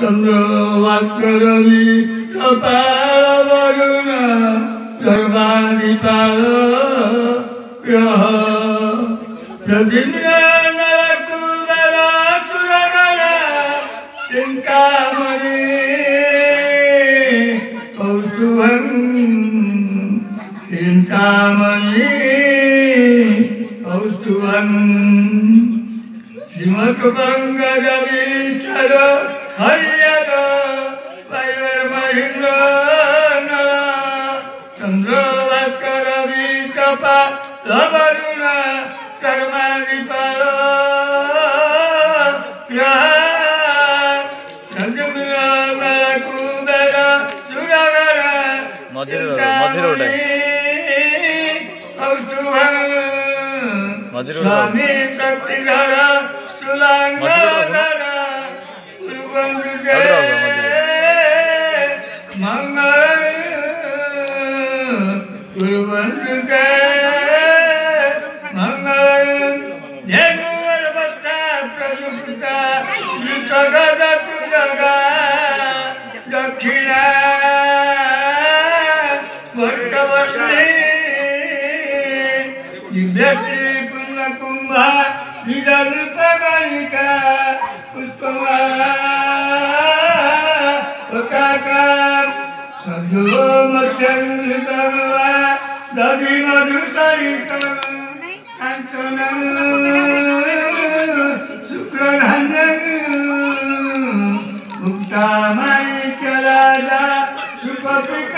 चंद्रवास्करवी कपाल वरुण गर्भादि पाल ग्रह प्रद्युम्न नरकुबेर सुरगण चिंतामणि कौतुभं चिंतामणि कौतुभं श्रीमत्पङ्कजवीश्वर हरियर वैवर महेन्द्र नर चंद्रवास्कर कपाल वरुण कर्माधिपाल ग्रह प्रद्युम्न नरकुबेर सुरगण चिंतामणि कौतुभं स्वामी शक्तिधर तुलांगधर गुरुबंधुके मंगल गुरुबंधुके मंगल जनुवरवत्ता प्रजुक्ता मृतगद तुजगा दक्षिणा वर्तवर्षे दिव्यश्री पुण्यकुंभा विदर्पगणिका पुष्पमाला पताकां सद्यो मध्यमृतं वा दधिमधुतैकं काञ्चनं शुक्रधान्यं मुक्तामाणिक्यराजा सुखपिक